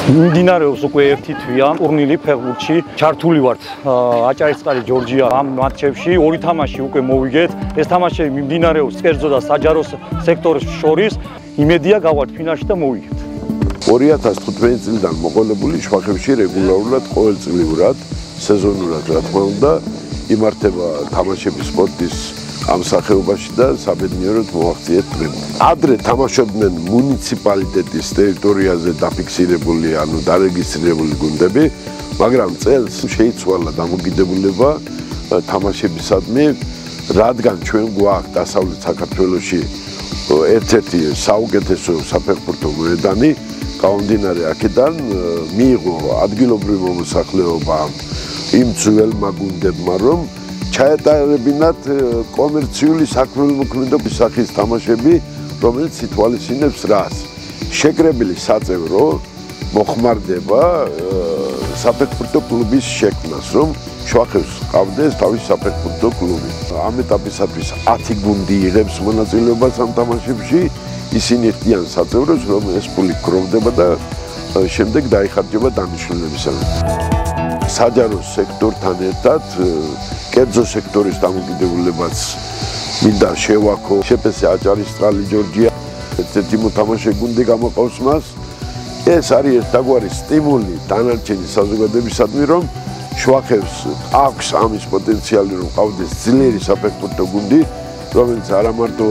მიმდინარეობს უკვე ერთი თვია ტურნირი ფეხბურთში. ჩართული ვართ აჭარისწყალი ჯორჯია ამ მატჩებში. ორი თამაში უკვე მოვიგეთ. ეს თამაშები მიმდინარეობს კერძო და საჯარო სექტორის შორის. იმედია გავართ ფინალში და მოვიგებთ. 2015 წლიდან მოყოლებული შვახებში რეგულარულად ყოველწლიურად სეზონურად რა თქმა უნდა იმართება თამაშების სპორტის ამ სახეობაში და საბედნიეროდ მოაღწიეთ დღემდე. ადრე თამაშობდნენ მუნიციპალიტეტის ტერიტორიაზე დაფიქსირებული, ანუ დარეგისტრირებული გუნდები, მაგრამ წელს შეიცვალა დამოკიდებულება თამაშებისადმი, რადგან ჩვენ გვაქვს დასავლეთ საქართველოში ერთ-ერთი საუკეთესო საფეხბურთო მოედანი, გამომდინარე აქედან მიიღო ადგილობრივი მომსახურება იმ ძველმა გუნდებმა, რომ ჩაეტარებინათ კომერციული საქმიანობის სახის თამაშები, რომელიც ითვალისწინებს რას? შეკრებილი საწევრო მოხმარდება საფეხბურთო კლუბის შექმნას, რომ შვახებს ყავდეს თავის საფეხბურთო კლუბი. ამ ეტაპისათვის 10 გუნდი იღებს მონაწილეობას ამ თამაშებში, ისინი ხდიან საწევროს, რომ ეს ფული გროვდება და შემდეგ დაიხარჯება დანიშნულებისგან. საჯარო სექტორთან ერთად კერძო სექტორის დამოკიდებულებაც მინდა შევაქო. შეფესე აჭარისწყალი ჯორჯია ერთ-ერთი მოთამაშე გუნდი გამოყავს მას. ეს არის ერთგვარი სტიმული დანარჩენი საზოგადოებისადმი, რომ შვახებს აქვს ამის პოტენციალი, რომ ყავდეს ძლიერი საფეხბურთო გუნდი, რომელიც არა მარტო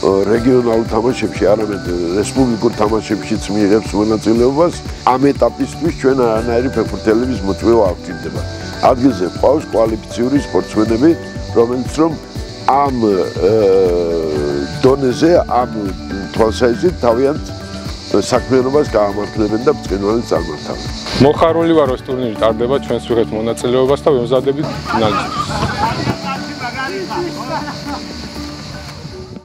რეგიონალურ თამაშებში, არამედ რესპუბლიკურ თამაშებშიც მიიღებს მონაწილეობას. ამ ეტაპისთვის ჩვენ არანაირი ფეხბურთელების მოწვევა არ გვჭირდება. ადგილზე ყავს კვალიფიციური სპორტსმენები, რომელიც რომ ამ დონეზე, ამ თვალსაზრისით თავიანთ საქმიანობას გაამართლებენ და ბრწყინვალედ წარმართავენ. მოხარული ვარ, რომ ტურნირი ტარდება, ჩვენს ვიღებთ მონაწილეობას და ვემზადებით ფინალისთვის.